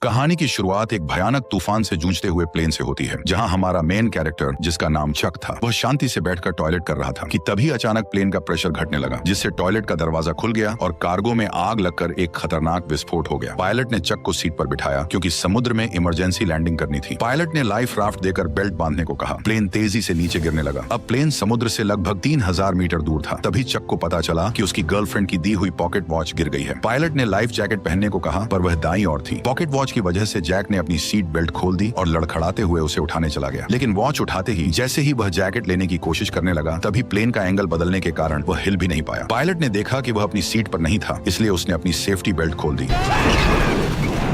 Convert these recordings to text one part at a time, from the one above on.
कहानी की शुरुआत एक भयानक तूफान से जूझते हुए प्लेन से होती है, जहां हमारा मेन कैरेक्टर, जिसका नाम चक था, वह शांति से बैठकर टॉयलेट कर रहा था कि तभी अचानक प्लेन का प्रेशर घटने लगा, जिससे टॉयलेट का दरवाजा खुल गया और कार्गो में आग लगकर एक खतरनाक विस्फोट हो गया। पायलट ने चक को सीट पर बिठाया क्योंकि समुद्र में इमरजेंसी लैंडिंग करनी थी। पायलट ने लाइफ राफ्ट देकर बेल्ट बांधने को कहा। प्लेन तेजी से नीचे गिरने लगा। अब प्लेन समुद्र से लगभग 3000 मीटर दूर था। तभी चक को पता चला कि उसकी गर्लफ्रेंड की दी हुई पॉकेट वॉच गिर गई है। पायलट ने लाइफ जैकेट पहनने को कहा, पर वह दाईं ओर थी। पॉकेट वॉच की वजह से जैक ने अपनी सीट बेल्ट खोल दी और लड़खड़ाते हुए उसे उठाने चला गया। लेकिन वॉच उठाते ही जैसे ही वह जैकेट लेने की कोशिश करने लगा, तभी प्लेन का एंगल बदलने के कारण वह हिल भी नहीं पाया। पायलट ने देखा कि वह अपनी सीट पर नहीं था, इसलिए उसने अपनी सेफ्टी बेल्ट खोल दी।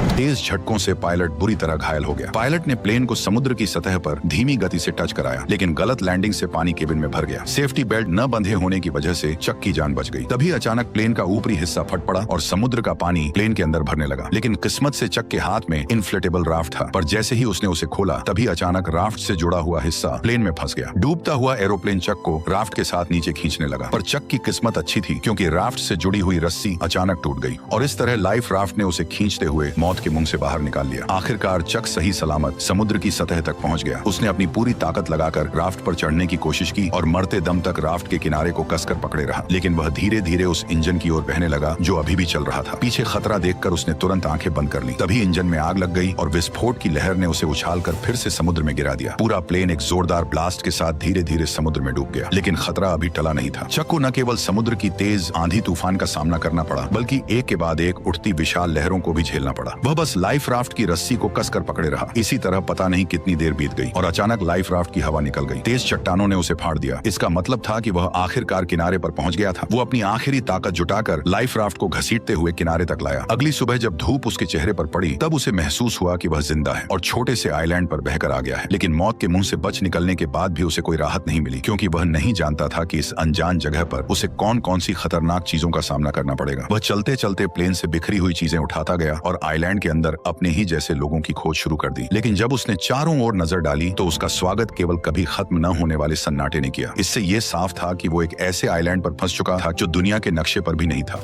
तेज झटकों से पायलट बुरी तरह घायल हो गया। पायलट ने प्लेन को समुद्र की सतह पर धीमी गति से टच कराया, लेकिन गलत लैंडिंग से पानी केबिन में भर गया। सेफ्टी बेल्ट न बंधे होने की वजह से चक की जान बच गई। तभी अचानक प्लेन का ऊपरी हिस्सा फट पड़ा और समुद्र का पानी प्लेन के अंदर भरने लगा। लेकिन किस्मत से चक के हाथ में इन्फ्लेटेबल राफ्ट था, पर जैसे ही उसने उसे खोला, तभी अचानक राफ्ट से जुड़ा हुआ हिस्सा प्लेन में फंस गया। डूबता हुआ एरोप्लेन चक को राफ्ट के साथ नीचे खींचने लगा, पर चक की किस्मत अच्छी थी क्योंकि राफ्ट से जुड़ी हुई रस्सी अचानक टूट गई और इस तरह लाइफ राफ्ट ने उसे खींचते हुए मौत के मुंह से बाहर निकाल लिया। आखिरकार चक सही सलामत समुद्र की सतह तक पहुंच गया। उसने अपनी पूरी ताकत लगाकर राफ्ट पर चढ़ने की कोशिश की और मरते दम तक राफ्ट के किनारे को कसकर पकड़े रहा, लेकिन वह धीरे धीरे उस इंजन की ओर बहने लगा जो अभी भी चल रहा था। पीछे खतरा देखकर उसने तुरंत आंखें बंद कर ली। तभी इंजन में आग लग गई और विस्फोट की लहर ने उसे उछालकर फिर से समुद्र में गिरा दिया। पूरा प्लेन एक जोरदार ब्लास्ट के साथ धीरे धीरे समुद्र में डूब गया, लेकिन खतरा अभी टला नहीं था। चक को न केवल समुद्र की तेज आंधी तूफान का सामना करना पड़ा, बल्कि एक के बाद एक उठती विशाल लहरों को भी झेलना पड़ा। वह बस लाइफ राफ्ट की रस्सी को कसकर पकड़े रहा। इसी तरह पता नहीं कितनी देर बीत गई और अचानक लाइफ राफ्ट की हवा निकल गई। तेज चट्टानों ने उसे फाड़ दिया। इसका मतलब था कि वह आखिरकार किनारे पर पहुंच गया था। वो अपनी आखिरी ताकत जुटाकर लाइफ राफ्ट को घसीटते हुए किनारे तक लाया। अगली सुबह जब धूप उसके चेहरे पर पड़ी, तब उसे महसूस हुआ कि वह जिंदा है और छोटे से आइलैंड पर बहकर आ गया है। लेकिन मौत के मुंह से बच निकलने के बाद भी उसे कोई राहत नहीं मिली, क्योंकि वह नहीं जानता था कि इस अनजान जगह पर उसे कौन कौन सी खतरनाक चीजों का सामना करना पड़ेगा। वह चलते चलते प्लेन से बिखरी हुई चीजें उठाता गया और आइलैंड के अंदर अपने ही जैसे लोगों की खोज शुरू कर दी। लेकिन जब उसने चारों ओर नजर डाली तो उसका स्वागत केवल कभी खत्म न होने वाले सन्नाटे ने किया। इससे यह साफ था कि वो एक ऐसे आइलैंड पर फंस चुका था जो दुनिया के नक्शे पर भी नहीं था।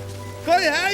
कोई है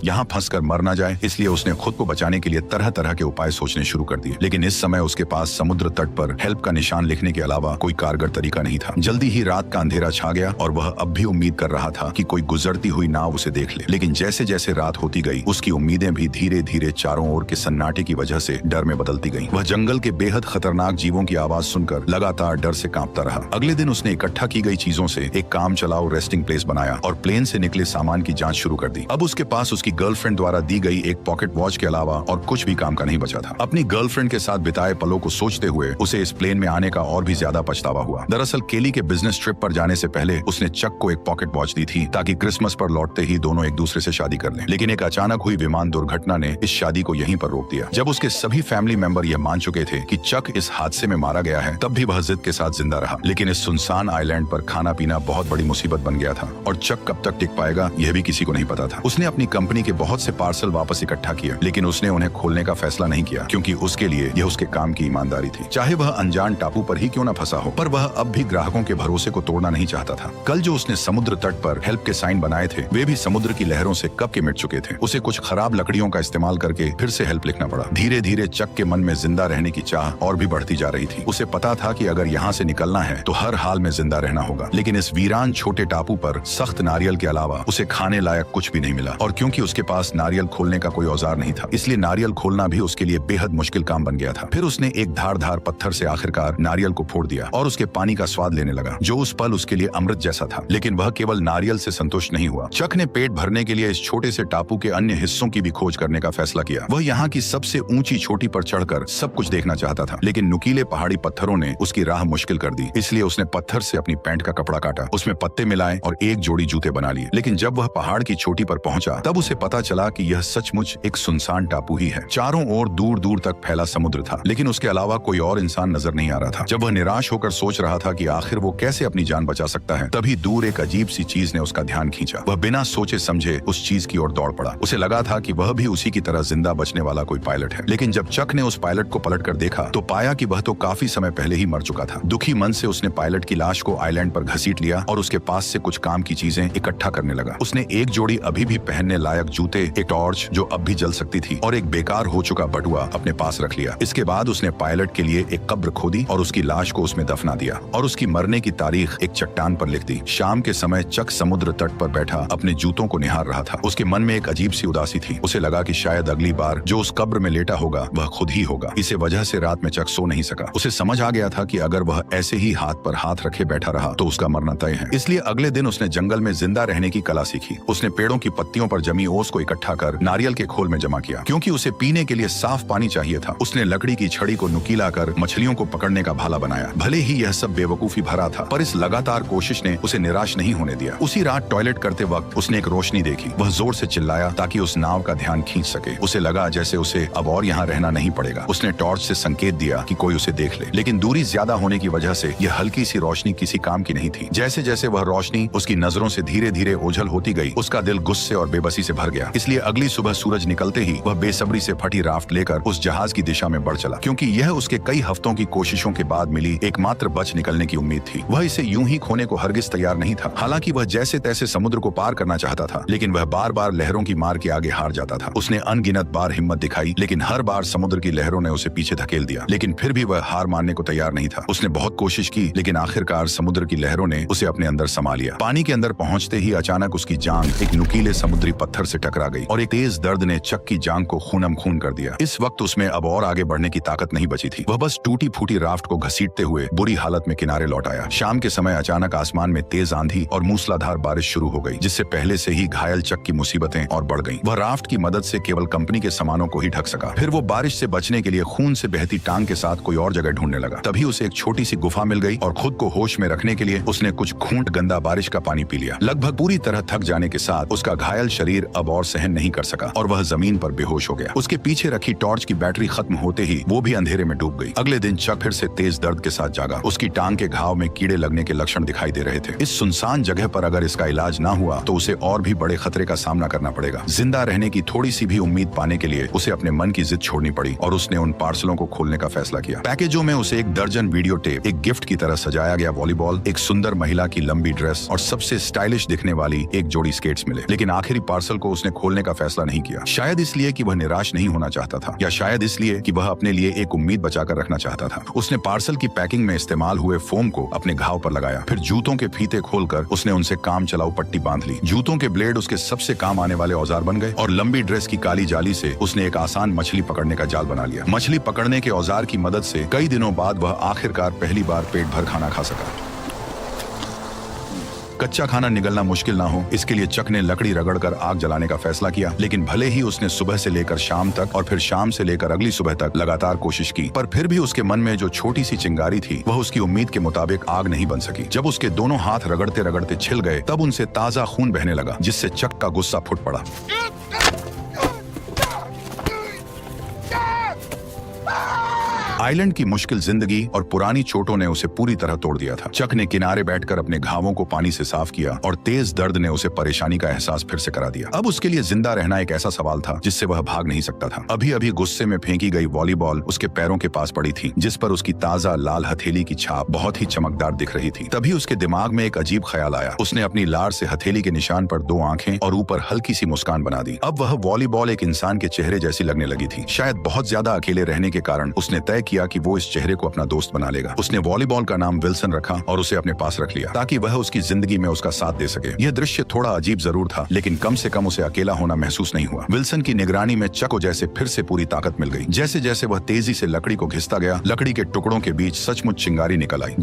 यहाँ फंसकर मर ना जाए, इसलिए उसने खुद को बचाने के लिए तरह तरह के उपाय सोचने शुरू कर दिए। लेकिन इस समय उसके पास समुद्र तट पर हेल्प का निशान लिखने के अलावा कोई कारगर तरीका नहीं था। जल्दी ही रात का अंधेरा छा गया और वह अब भी उम्मीद कर रहा था कि कोई गुजरती हुई नाव उसे देख ले। लेकिन जैसे जैसे रात होती गई, उसकी उम्मीदें भी धीरे धीरे चारों ओर के सन्नाटे की वजह से डर में बदलती गई। वह जंगल के बेहद खतरनाक जीवों की आवाज सुनकर लगातार डर से कांपता रहा। अगले दिन उसने इकट्ठा की गई चीजों से एक काम चलाओ रेस्टिंग प्लेस बनाया और प्लेन से निकले सामान की जाँच शुरू कर दी। अब उसके पास उसकी गर्लफ्रेंड द्वारा दी गई एक पॉकेट वॉच के अलावा और कुछ भी काम का नहीं बचा था। अपनी गर्लफ्रेंड के साथ बिताए पलों को सोचते हुए उसे इस प्लेन में आने का और भी ज्यादा पछतावा हुआ। दरअसल केली के बिजनेस ट्रिप पर जाने से पहले उसने चक को एक पॉकेट वॉच दी थी ताकि क्रिसमस पर लौटते ही दोनों एक दूसरे से शादी कर लें। लेकिन एक अचानक हुई विमान दुर्घटना ने इस शादी को यहीं पर रोक दिया। जब उसके सभी फैमिली मेंबर यह मान चुके थे कि चक इस हादसे में मारा गया है, तब भी वह जिद के साथ जिंदा रहा। लेकिन इस सुनसान आइलैंड पर खाना पीना बहुत बड़ी मुसीबत बन गया था और चक कब तक टिक पाएगा यह भी किसी को नहीं पता था। उसने अपनी कंपनी के बहुत से पार्सल वापस इकट्ठा किया, लेकिन उसने उन्हें खोलने का फैसला नहीं किया, क्योंकि उसके लिए यह उसके काम की ईमानदारी थी। चाहे वह अनजान टापू पर ही क्यों न फंसा हो, पर वह अब भी ग्राहकों के भरोसे को तोड़ना नहीं चाहता था। कल जो उसने समुद्र तट पर हेल्प के साइन बनाए थे, वे भी समुद्र की लहरों से कब के मिट चुके थे। उसे कुछ खराब लकड़ियों का इस्तेमाल करके फिर से हेल्प लिखना पड़ा। धीरे धीरे चक के मन में जिंदा रहने की चाह और भी बढ़ती जा रही थी। उसे पता था कि अगर यहाँ से निकलना है तो हर हाल में जिंदा रहना होगा। लेकिन इस वीरान छोटे टापू पर सख्त नारियल के अलावा उसे खाने लायक कुछ भी नहीं मिला, और क्योंकि उसके पास नारियल खोलने का कोई औजार नहीं था, इसलिए नारियल खोलना भी उसके लिए बेहद मुश्किल काम बन गया था। फिर उसने एक धारदार पत्थर से आखिरकार नारियल को फोड़ दिया और उसके पानी का स्वाद लेने लगा, जो उस पल उसके लिए अमृत जैसा था। लेकिन वह केवल नारियल से संतुष्ट नहीं हुआ। चक ने पेट भरने के लिए इस छोटे से टापू के अन्य हिस्सों की भी खोज करने का फैसला किया। वह यहाँ की सबसे ऊंची चोटी पर चढ़कर सब कुछ देखना चाहता था, लेकिन नुकीले पहाड़ी पत्थरों ने उसकी राह मुश्किल कर दी। इसलिए उसने पत्थर से अपनी पैंट का कपड़ा काटा, उसमें पत्ते मिलाए और एक जोड़ी जूते बना लिए। लेकिन जब वह पहाड़ की चोटी पर पहुंचा, तब उसे पता चला कि यह सचमुच एक सुनसान टापू ही है। चारों ओर दूर दूर तक फैला समुद्र था, लेकिन उसके अलावा कोई और इंसान नजर नहीं आ रहा था। जब वह निराश होकर सोच रहा था कि आखिर वो कैसे अपनी जान बचा सकता है, तभी दूर एक अजीब सी चीज ने उसका ध्यान खींचा। वह बिना सोचे समझे उस चीज की ओर दौड़ पड़ा। उसे लगा था कि वह भी उसी की तरह जिंदा बचने वाला कोई पायलट है। लेकिन जब चक ने उस पायलट को पलटकर देखा, तो पाया कि वह तो काफी समय पहले ही मर चुका था। दुखी मन से उसने पायलट की लाश को आइलैंड पर घसीट लिया और उसके पास से कुछ काम की चीजें इकट्ठा करने लगा। उसने एक जोड़ी अभी भी पहनने लायक चक जूते, एक टॉर्च जो अब भी जल सकती थी और एक बेकार हो चुका बटुआ अपने पास रख लिया। इसके बाद उसने पायलट के लिए एक कब्र खोदी और उसकी लाश को उसमें दफना दिया और उसकी मरने की तारीख एक चट्टान पर लिख दी। शाम के समय चक समुद्र तट पर बैठा अपने जूतों को निहार रहा था। उसके मन में एक अजीब सी उदासी थी। उसे लगा कि शायद अगली बार जो उस कब्र में लेटा होगा वह खुद ही होगा। इसे वजह से रात में चक सो नहीं सका। उसे समझ आ गया था कि अगर वह ऐसे ही हाथ पर हाथ रखे बैठा रहा तो उसका मरना तय है। इसलिए अगले दिन उसने जंगल में जिंदा रहने की कला सीखी। उसने पेड़ों की पत्तियों पर जमी ओस को इकट्ठा कर नारियल के खोल में जमा किया, क्योंकि उसे पीने के लिए साफ पानी चाहिए था। उसने लकड़ी की छड़ी को नुकीला कर मछलियों को पकड़ने का भाला बनाया। भले ही यह सब बेवकूफी भरा था, पर इस लगातार कोशिश ने उसे निराश नहीं होने दिया। उसी रात टॉयलेट करते वक्त उसने एक रोशनी देखी। वह जोर से चिल्लाया ताकि उस नाव का ध्यान खींच सके। उसे लगा जैसे उसे अब और यहाँ रहना नहीं पड़ेगा। उसने टॉर्च से संकेत दिया कि कोई उसे देख ले, लेकिन दूरी ज्यादा होने की वजह से यह हल्की सी रोशनी किसी काम की नहीं थी। जैसे जैसे वह रोशनी उसकी नजरों से धीरे धीरे ओझल होती गई, उसका दिल गुस्से और बेबसी से भर गया। इसलिए अगली सुबह सूरज निकलते ही वह बेसब्री से फटी राफ्ट लेकर उस जहाज की दिशा में बढ़ चला, क्योंकि यह उसके कई हफ्तों की कोशिशों के बाद मिली एकमात्र बच निकलने की उम्मीद थी। वह इसे यूं ही खोने को हरगिज तैयार नहीं था। हालांकि वह जैसे तैसे समुद्र को पार करना चाहता था, लेकिन वह बार बार लहरों की मार के आगे हार जाता था। उसने अनगिनत बार हिम्मत दिखाई, लेकिन हर बार समुद्र की लहरों ने उसे पीछे धकेल दिया। लेकिन फिर भी वह हार मानने को तैयार नहीं था। उसने बहुत कोशिश की, लेकिन आखिरकार समुद्र की लहरों ने उसे अपने अंदर समा लिया। पानी के अंदर पहुंचते ही अचानक उसकी जांघ एक नुकीले समुद्री पत्थर से टकरा गई और एक तेज दर्द ने चक की जांघ को खूनम खून कर दिया। इस वक्त उसमें अब और आगे बढ़ने की ताकत नहीं बची थी। वह बस टूटी फूटी राफ्ट को घसीटते हुए बुरी हालत में किनारे लौट आया। शाम के समय अचानक आसमान में तेज आंधी और मूसलाधार बारिश शुरू हो गई, जिससे पहले से ही घायल चक की मुसीबतें और बढ़ गईं। वह राफ्ट की मदद से केवल कंपनी के सामानों को ही ढक सका। फिर वो बारिश से बचने के लिए खून से बहती टांग के साथ कोई और जगह ढूंढने लगा। तभी उसे एक छोटी सी गुफा मिल गई और खुद को होश में रखने के लिए उसने कुछ घूंट गंदा बारिश का पानी पी लिया। लगभग पूरी तरह थक जाने के साथ उसका घायल शरीर अब और सहन नहीं कर सका और वह जमीन पर बेहोश हो गया। उसके पीछे रखी टॉर्च की बैटरी खत्म होते ही वो भी अंधेरे में डूब गई। अगले दिन चक फिर से तेज दर्द के साथ जागा। उसकी टांग के घाव में कीड़े लगने के लक्षण दिखाई दे रहे थे। इस सुनसान जगह पर अगर इसका इलाज ना हुआ तो उसे और भी बड़े खतरे का सामना करना पड़ेगा। जिंदा रहने की थोड़ी सी भी उम्मीद पाने के लिए उसे अपने मन की जिद छोड़नी पड़ी और उसने उन पार्सलों को खोलने का फैसला किया। पैकेजों में उसे एक दर्जन वीडियो टेप, एक गिफ्ट की तरह सजाया गया वॉलीबॉल, एक सुंदर महिला की लंबी ड्रेस और सबसे स्टाइलिश दिखने वाली एक जोड़ी स्केट्स मिले। लेकिन आखिरी पार्सल को उसने खोलने का फैसला नहीं किया। शायद इसलिए कि वह निराश नहीं होना चाहता था, या शायद इसलिए कि वह अपने लिए एक उम्मीद बचाकर रखना चाहता था। उसने पार्सल की पैकिंग में इस्तेमाल हुए फोम को अपने घाव पर लगाया। फिर जूतों के फीते खोलकर उसने उनसे काम चलाऊ पट्टी बांध ली। जूतों के ब्लेड उसके सबसे काम आने वाले औजार बन गए और लंबी ड्रेस की काली जाली से उसने एक आसान मछली पकड़ने का जाल बना लिया। मछली पकड़ने के औजार की मदद से कई दिनों बाद वह आखिरकार पहली बार पेट भर खाना खा सका। कच्चा खाना निगलना मुश्किल ना हो, इसके लिए चक ने लकड़ी रगड़कर आग जलाने का फैसला किया। लेकिन भले ही उसने सुबह से लेकर शाम तक और फिर शाम से लेकर अगली सुबह तक लगातार कोशिश की, पर फिर भी उसके मन में जो छोटी सी चिंगारी थी वह उसकी उम्मीद के मुताबिक आग नहीं बन सकी। जब उसके दोनों हाथ रगड़ते रगड़ते छिल गए तब उनसे ताजा खून बहने लगा, जिससे चक का गुस्सा फुट पड़ा। आइलैंड की मुश्किल जिंदगी और पुरानी चोटों ने उसे पूरी तरह तोड़ दिया था। चक ने किनारे बैठकर अपने घावों को पानी से साफ किया और तेज दर्द ने उसे परेशानी का एहसास फिर से करा दिया। अब उसके लिए जिंदा रहना एक ऐसा सवाल था जिससे वह भाग नहीं सकता था। अभी अभी गुस्से में फेंकी गई वॉलीबॉल उसके पैरों के पास पड़ी थी, जिस पर उसकी ताजा लाल हथेली की छाप बहुत ही चमकदार दिख रही थी। तभी उसके दिमाग में एक अजीब ख्याल आया। उसने अपनी लार से हथेली के निशान पर 2 आंखें और ऊपर हल्की सी मुस्कान बना दी। अब वह वॉलीबॉल एक इंसान के चेहरे जैसी लगने लगी थी। शायद बहुत ज्यादा अकेले रहने के कारण उसने तय किया कि वो इस चेहरे को अपना दोस्त बना लेगा। उसने वॉलीबॉल का नाम विल्सन रखा और उसे अपने पास रख लिया ताकि वह उसकी जिंदगी में उसका साथ दे सके। यह दृश्य थोड़ा अजीब जरूर था, लेकिन कम से कम उसे अकेला होना महसूस नहीं हुआ। विल्सन की निगरानी में चक को जैसे फिर से पूरी ताकत मिल गई। जैसे जैसे वह तेजी से लकड़ी को घिसता गया, लकड़ी के टुकड़ों के बीच सचमुच चिंगारी निकल आई।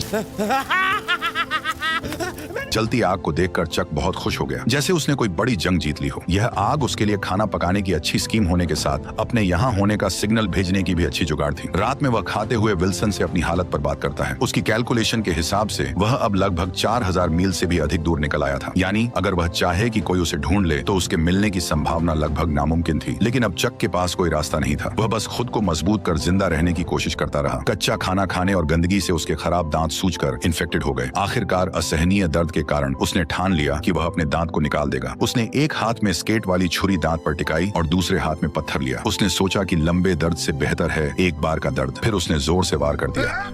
जलती आग को देखकर चक बहुत खुश हो गया, जैसे उसने कोई बड़ी जंग जीत ली हो। यह आग उसके लिए खाना पकाने की अच्छी स्कीम होने के साथ अपने यहाँ होने का सिग्नल भेजने की भी अच्छी जुगाड़ थी। रात में वह खाते हुए विल्सन से अपनी हालत पर बात करता है। उसकी कैलकुलेशन के हिसाब से वह अब लगभग 4000 मील से भी अधिक दूर निकल आया था। यानी अगर वह चाहे कि कोई उसे ढूंढ ले तो उसके मिलने की संभावना लगभग नामुमकिन थी। लेकिन अब चक के पास कोई रास्ता नहीं था। वह बस खुद को मजबूत कर जिंदा रहने की कोशिश करता रहा। कच्चा खाना खाने और गंदगी से उसके खराब दांत सूजकर इन्फेक्टेड हो गए। आखिरकार असहनीय दर्द के कारण उसने ठान लिया कि वह अपने दांत को निकाल देगा। उसने एक हाथ में स्केट वाली छुरी दांत पर टिकाई और दूसरे हाथ में पत्थर लिया। उसने सोचा कि लंबे दर्द से बेहतर है एक बार का दर्द। फिर उसने जोर से वार कर दिया।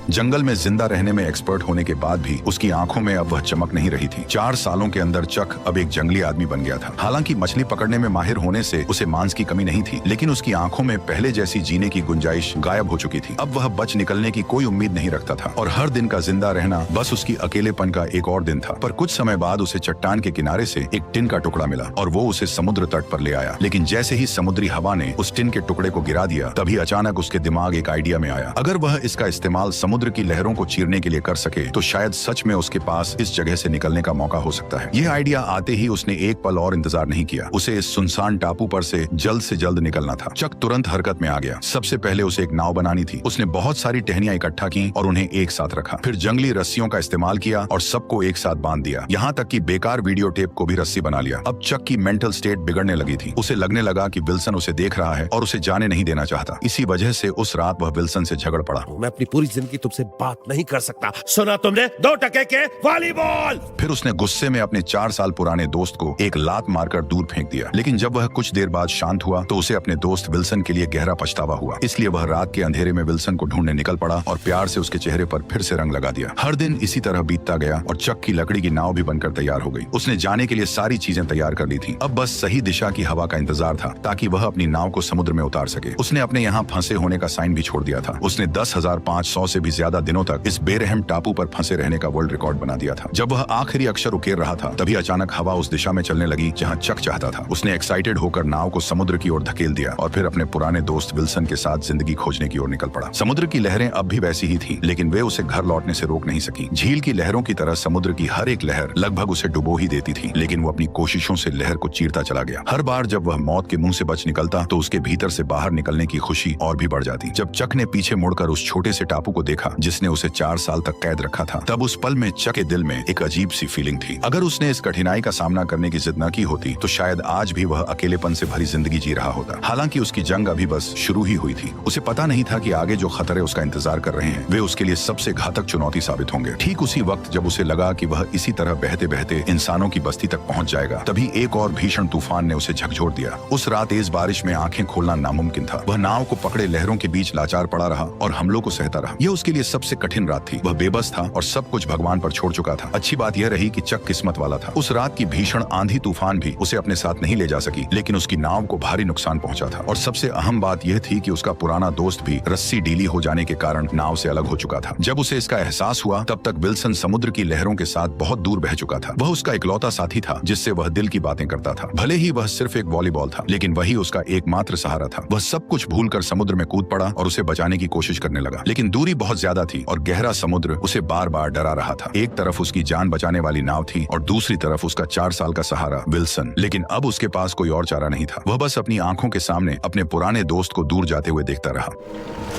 जंगल में जिंदा रहने में एक्सपर्ट होने के बाद भी उसकी आंखों में अब वह चमक नहीं रही थी। 4 सालों के अंदर चक अब एक जंगली आदमी बन गया था। हालांकि मछली पकड़ने में माहिर होने से उसे मांस की कमी नहीं थी, लेकिन उसकी आंखों में पहले जैसी जीने की गुंजाइश गायब हो चुकी थी। अब वह बच निकलने की कोई उम्मीद नहीं रखता था और हर दिन का जिंदा रहना बस उसकी अकेलेपन का एक और दिन था। पर कुछ समय बाद उसे चट्टान के किनारे से एक टिन का टुकड़ा मिला और वो उसे समुद्र तट पर ले आया। लेकिन जैसे ही समुद्री हवा ने उस टिन के टुकड़े को गिरा दिया, तभी अचानक उसके दिमाग एक आइडिया में आया। अगर वह इसका इस्तेमाल समुद्र की लहरों को चीरने के लिए कर सके तो शायद सच में उसके पास इस जगह से निकलने का मौका हो सकता है। यह आइडिया आते ही उसने एक पल और इंतजार नहीं किया। उसे इस सुनसान टापू पर से जल्द निकलना था। चक तुरंत हरकत में आ गया। सबसे पहले उसे एक नाव बनानी थी। उसने बहुत सारी टहनियां इकट्ठा की और उन्हें एक साथ रखा। फिर जंगली रस्सियों का इस्तेमाल किया और सबको एक साथ बांध दिया। यहाँ तक कि बेकार वीडियो टेप को भी रस्सी बना लिया। अब चक की मेंटल स्टेट बिगड़ने लगी थी। उसे लगने लगा कि विल्सन उसे देख रहा है और उसे जाने नहीं देना चाहता। इसी वजह से उस रात वह विल्सन से झगड़ पड़ा। मैं अपनी पूरी जिंदगी तुमसे बात नहीं कर सकता। सुना तुमने? 2 टके के वॉलीबॉल। फिर उसने गुस्से में अपने 4 साल पुराने दोस्त को एक लात मारकर दूर फेंक दिया। लेकिन जब वह कुछ देर बाद शांत हुआ तो उसे अपने दोस्त विल्सन के लिए गहरा पछतावा हुआ। इसलिए वह रात के अंधेरे में विल्सन को ढूंढने निकल पड़ा और प्यार से उसके चेहरे पर फिर से रंग लगा दिया। हर दिन इसी तरह बीतता गया और चक की लकड़ी की नाव भी बनकर तैयार हो गई। उसने जाने के लिए सारी चीजें तैयार कर ली थी। अब बस सही दिशा की हवा का इंतजार था ताकि वह अपनी नाव को समुद्र में उतार सके। उसने अपने यहाँ फंसे होने का साइन भी छोड़ दिया था। उसने 10,500 से भी ज्यादा दिनों तक इस बेरहम टापू पर फंसे रहने का वर्ल्ड रिकॉर्ड बना दिया था। जब वह आखिरी अक्षर उकेर रहा था तभी अचानक हवा उस दिशा में चलने लगी जहाँ चक चाहता था। उसने एक्साइटेड होकर नाव को समुद्र की ओर धकेल दिया और फिर अपने पुराने दोस्त विल्सन के साथ जिंदगी खोजने की ओर निकल पड़ा। समुद्र की लहरें अब भी वैसी ही थी, लेकिन वे उसे घर लौटने से रोक नहीं सकी। झील की लहरों की तरह समुद्र की हर एक लहर लगभग उसे डुबो ही देती थी, लेकिन वो अपनी कोशिशों से लहर को चीरता चला गया। हर बार जब वह मौत के मुंह से बच निकलता तो उसके भीतर से बाहर निकलने की खुशी और भी बढ़ जाती। जब चक ने पीछे मुड़कर उस छोटे से टापू को देखा जिसने उसे 4 साल तक कैद रखा था, तब उस पल में चक के दिल में एक अजीब सी फीलिंग थी। अगर उसने इस कठिनाई का सामना करने की जिद न की होती तो शायद आज भी वह अकेलेपन से भरी जिंदगी जी रहा होता। हालांकि उसकी जंग अभी बस शुरू ही हुई थी। उसे पता नहीं था कि आगे जो खतरे उसका इंतजार कर रहे हैं वे उसके लिए सबसे घातक चुनौती साबित होंगे। ठीक उसी वक्त जब उसे लगा कि वह इसी तरह बहते बहते इंसानों की बस्ती तक पहुंच जाएगा, तभी एक और भीषण तूफान ने उसे झकझोर दिया। उस रात तेज बारिश में आंखें खोलना नामुमकिन था। वह नाव को पकड़े लहरों के बीच लाचार पड़ा रहा और हमलों को सहता रहा। यह उसके लिए सबसे कठिन रात थी। वह बेबस था और सब कुछ भगवान पर छोड़ चुका था। अच्छी बात यह रही कि चक किस्मत वाला था। उस रात की भीषण आंधी तूफान भी उसे अपने साथ नहीं ले जा सकी, लेकिन उसकी नाव को भारी नुकसान पहुंचा था। और सबसे अहम बात यह थी कि उसका पुराना दोस्त भी रस्सी ढीली हो जाने के कारण नाव से अलग हो चुका था। जब उसे इसका एहसास हुआ तब तक विल्सन समुद्र की लहरों के साथ बहुत दूर बह चुका था। वह उसका इकलौता साथी था जिससे वह दिल की बातें करता था। भले ही वह सिर्फ एक वॉलीबॉल था, लेकिन वही उसका एकमात्र सहारा था। वह सब कुछ भूलकर समुद्र में कूद पड़ा और उसे बचाने की कोशिश करने लगा, लेकिन दूरी बहुत ज्यादा थी और गहरा समुद्र उसे बार बार डरा रहा था। एक तरफ उसकी जान बचाने वाली नाव थी और दूसरी तरफ उसका 4 साल का सहारा विल्सन। लेकिन अब उसके पास कोई और चारा नहीं था। वह बस अपनी आंखों के सामने अपने पुराने दोस्त को दूर जाते हुए देखता रहा।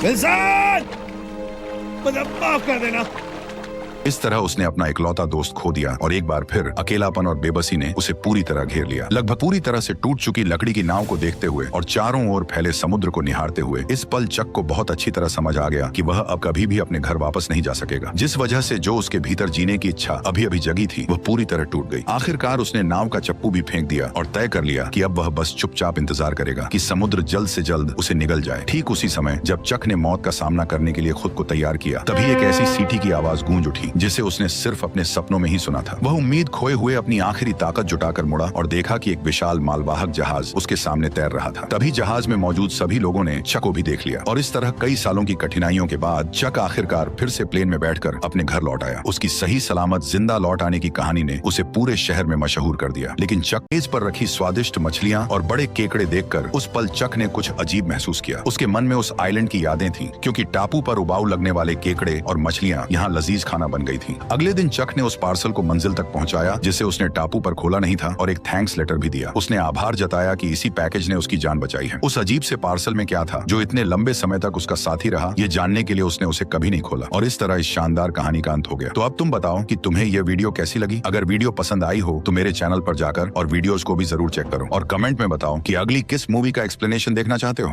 विल्सन, मुझे माफ कर देना। इस तरह उसने अपना इकलौता दोस्त खो दिया और एक बार फिर अकेलापन और बेबसी ने उसे पूरी तरह घेर लिया। लगभग पूरी तरह से टूट चुकी लकड़ी की नाव को देखते हुए और चारों ओर फैले समुद्र को निहारते हुए इस पल चक को बहुत अच्छी तरह समझ आ गया कि वह अब कभी भी अपने घर वापस नहीं जा सकेगा। जिस वजह से जो उसके भीतर जीने की इच्छा अभी अभी जगी थी वह पूरी तरह टूट गई। आखिरकार उसने नाव का चप्पू भी फेंक दिया और तय कर लिया कि अब वह बस चुपचाप इंतजार करेगा कि समुद्र जल्द से जल्द उसे निगल जाए। ठीक उसी समय जब चक ने मौत का सामना करने के लिए खुद को तैयार किया, तभी एक ऐसी सीटी की आवाज गूंज उठी जिसे उसने सिर्फ अपने सपनों में ही सुना था। वह उम्मीद खोए हुए अपनी आखिरी ताकत जुटाकर मुड़ा और देखा कि एक विशाल मालवाहक जहाज उसके सामने तैर रहा था। तभी जहाज में मौजूद सभी लोगों ने चक को भी देख लिया और इस तरह कई सालों की कठिनाइयों के बाद चक आखिरकार फिर से प्लेन में बैठकर अपने घर लौट आया। उसकी सही सलामत जिंदा लौट आने की कहानी ने उसे पूरे शहर में मशहूर कर दिया। लेकिन चक मेज पर रखी स्वादिष्ट मछलियां और बड़े केकड़े देखकर उस पल चक ने कुछ अजीब महसूस किया। उसके मन में उस आइलैंड की यादें थीं, क्योंकि टापू पर उबाऊ लगने वाले केकड़े और मछलियां यहाँ लजीज खाना बन गई थी। अगले दिन चक ने उस पार्सल को मंजिल तक पहुंचाया जिसे उसने टापू पर खोला नहीं था और एक थैंक्स लेटर भी दिया। उसने आभार जताया कि इसी पैकेज ने उसकी जान बचाई है। उस अजीब से पार्सल में क्या था जो इतने लंबे समय तक उसका साथी रहा, ये जानने के लिए उसने उसे कभी नहीं खोला। और इस तरह इस शानदार कहानी का अंत हो गया। तो अब तुम बताओ कि तुम्हें यह वीडियो कैसी लगी। अगर वीडियो पसंद आई हो तो मेरे चैनल पर जाकर और वीडियोस को भी जरूर चेक करो और कमेंट में बताओ कि अगली किस मूवी का एक्सप्लेनेशन देखना चाहते हो।